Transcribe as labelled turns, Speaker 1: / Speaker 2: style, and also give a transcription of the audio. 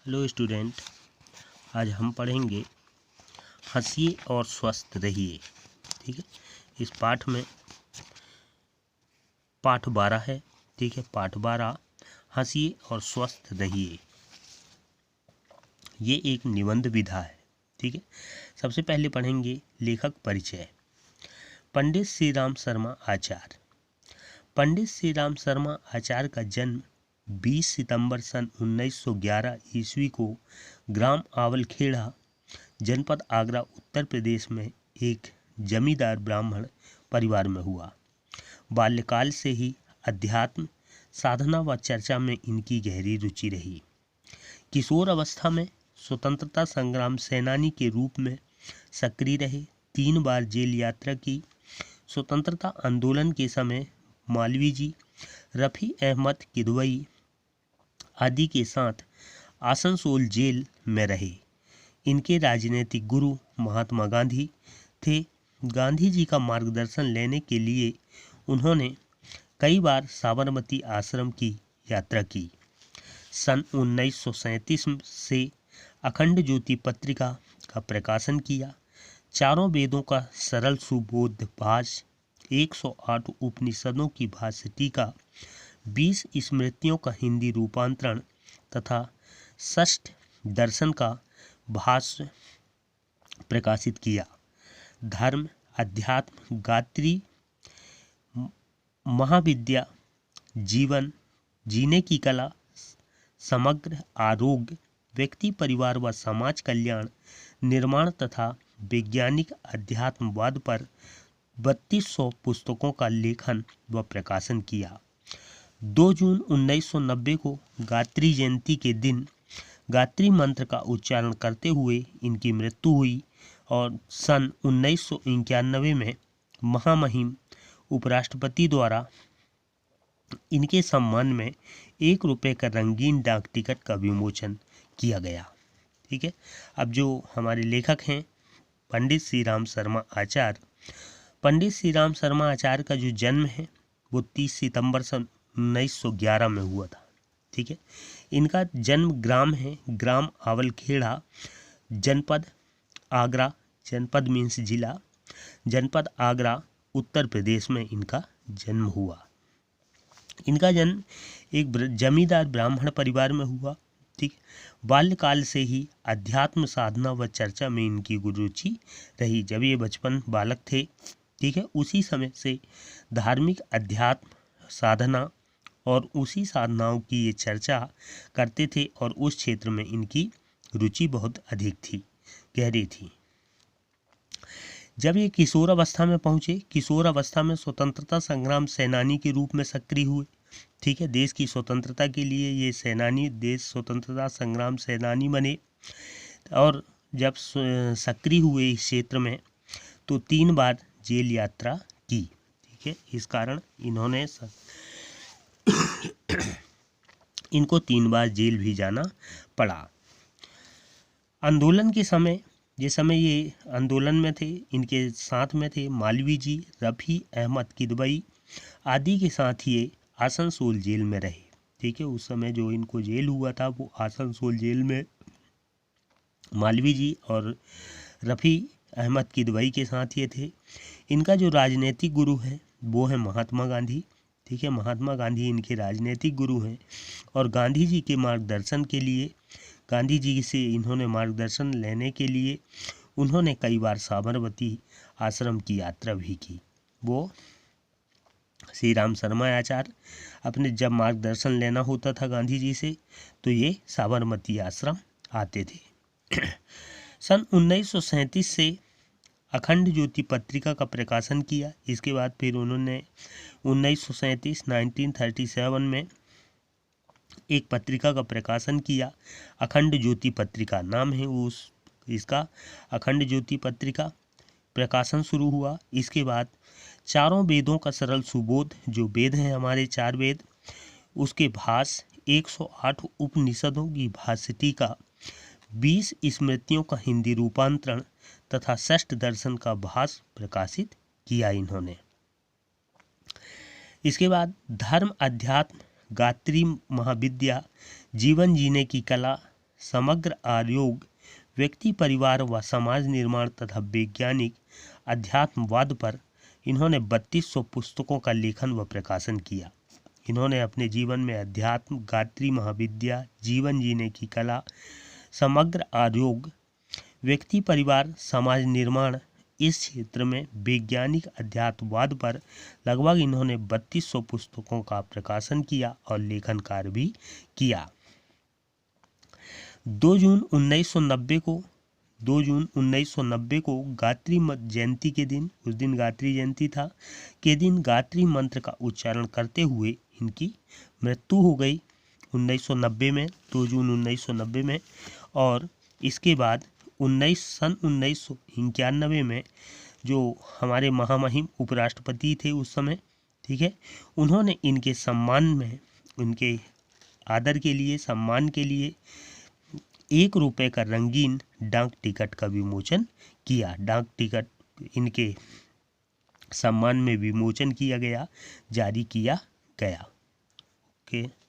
Speaker 1: Hello student, आज हम पढ़ेंगे हंसिए और स्वस्थ रहिए। ठीक है, इस पाठ में पाठ 12 है। ठीक है, पाठ 12 हंसिए और स्वस्थ रहिए। ये एक निबंध विधा है। ठीक है, सबसे पहले पढ़ेंगे लेखक परिचय। पंडित श्री राम शर्मा आचार्य। पंडित श्री राम शर्मा आचार्य का जन्म 20 सितंबर सन 1911 ईस्वी को ग्राम आवलखेड़ा, जनपद आगरा, उत्तर प्रदेश में एक जमींदार ब्राह्मण परिवार में हुआ। बाल्यकाल से ही अध्यात्म, साधना व चर्चा में इनकी गहरी रुचि रही। किशोर अवस्था में स्वतंत्रता संग्राम सेनानी के रूप में सक्रिय रहे। 3 बार जेल यात्रा की। स्वतंत्रता आंदोलन के समय मौलवी जी, रफ़ी अहमद किदवई आदि के साथ आसनसोल जेल में रहे। इनके राजनीतिक गुरु महात्मा गांधी थे। गांधी जी का मार्गदर्शन लेने के लिए उन्होंने कई बार साबरमती आश्रम की यात्रा की। सन 1937 से अखंड ज्योति पत्रिका का प्रकाशन किया। चारों वेदों का सरल सुबोध भाष्य, 108 उपनिषदों की भाष्य टीका, 20 स्मृतियों का हिंदी रूपांतरण तथा षष्ठ दर्शन का भाष्य प्रकाशित किया। धर्म, अध्यात्म, गायत्री, महाविद्या, जीवन जीने की कला, समग्र आरोग्य, व्यक्ति, परिवार व समाज कल्याण, निर्माण तथा वैज्ञानिक अध्यात्मवाद पर 3200 पुस्तकों का लेखन व प्रकाशन किया। 2 जून 1990 को गायत्री जयंती के दिन गायत्री मंत्र का उच्चारण करते हुए इनकी मृत्यु हुई और सन 1991 में महामहिम उपराष्ट्रपति द्वारा इनके सम्मान में 1 रुपये का रंगीन डाक टिकट का विमोचन किया गया। ठीक है, अब जो हमारे लेखक हैं पंडित श्री राम शर्मा आचार्य। पंडित श्री राम शर्मा आचार्य का जो जन्म है वो 30 सितंबर सन 1911 में हुआ था। ठीक है, इनका जन्म ग्राम है ग्राम आवलखेड़ा, जनपद आगरा, जनपद मीन्स जिला, जनपद आगरा, उत्तर प्रदेश में इनका जन्म हुआ। इनका जन्म एक जमींदार ब्राह्मण परिवार में हुआ। ठीक, बाल्यकाल से ही अध्यात्म, साधना व चर्चा में इनकी रुचि रही। जब ये बचपन बालक थे, ठीक है, उसी समय से धार्मिक, अध्यात्म, साधना और उसी साधनाओं की ये चर्चा करते थे और उस क्षेत्र में इनकी रुचि बहुत अधिक थी, गहरी थी। जब ये किशोर अवस्था में पहुँचे, किशोर अवस्था में स्वतंत्रता संग्राम सेनानी के रूप में सक्रिय हुए। ठीक है, देश की स्वतंत्रता के लिए ये सेनानी, देश स्वतंत्रता संग्राम सेनानी बने और जब सक्रिय हुए इस क्षेत्र में तो 3 बार जेल यात्रा की। ठीक है, इस कारण इन्होंने इनको 3 बार जेल भी जाना पड़ा। आंदोलन के समय, जिस समय ये आंदोलन में थे, इनके साथ में थे मौलवी जी, रफ़ी अहमद किदवई आदि के साथ ये आसनसोल जेल में रहे। ठीक है, उस समय जो इनको जेल हुआ था वो आसनसोल जेल में मौलवी जी और रफ़ी अहमद किदवई के साथ ये थे। इनका जो राजनीतिक गुरु है वो है महात्मा गांधी। ठीक है, महात्मा गांधी इनके राजनीतिक गुरु हैं और गांधी जी के मार्गदर्शन के लिए, गांधी जी से इन्होंने मार्गदर्शन लेने के लिए उन्होंने कई बार साबरमती आश्रम की यात्रा भी की। वो श्री राम शर्मा आचार्य अपने जब मार्गदर्शन लेना होता था गांधी जी से तो ये साबरमती आश्रम आते थे। सन 1937 से अखंड ज्योति पत्रिका का प्रकाशन किया। इसके बाद फिर उन्होंने 1937 में एक पत्रिका का प्रकाशन किया, अखंड ज्योति पत्रिका नाम है उस इसका। अखंड ज्योति पत्रिका प्रकाशन शुरू हुआ। इसके बाद चारों वेदों का सरल सुबोध, जो वेद हैं हमारे 4 वेद, उसके भाष्य, 108 उपनिषदों की भाष्य टीका, 20 स्मृतियों का हिंदी रूपांतरण तथा षष्ठ दर्शन का भाष्य प्रकाशित किया इन्होंने। इसके बाद धर्म, अध्यात्म, गायत्री, महाविद्या, जीवन जीने की कला, समग्र आयोग व्यक्ति परिवार व समाज निर्माण तथा वैज्ञानिक अध्यात्मवाद पर इन्होंने 3200 पुस्तकों का लेखन व प्रकाशन किया। इन्होंने अपने जीवन में अध्यात्म, गायत्री महाविद्या, जीवन जीने की कला, समग्र आयोग, व्यक्ति परिवार समाज निर्माण, इस क्षेत्र में वैज्ञानिक अध्यात्मवाद पर लगभग इन्होंने 3200 पुस्तकों का प्रकाशन किया और लेखन कार्य भी किया। 2 जून 1990 को गायत्री जयंती के दिन, उस दिन गायत्री जयंती था, के दिन गायत्री मंत्र का उच्चारण करते हुए इनकी मृत्यु हो गई 1990 में, 2 जून 1990 में। और इसके बाद 1991 में जो हमारे महामहिम उपराष्ट्रपति थे उस समय, ठीक है, उन्होंने इनके सम्मान में, उनके आदर के लिए, सम्मान के लिए 1 रुपये का रंगीन डाक टिकट का विमोचन किया। डाक टिकट इनके सम्मान में विमोचन किया गया, जारी किया गया। ओके।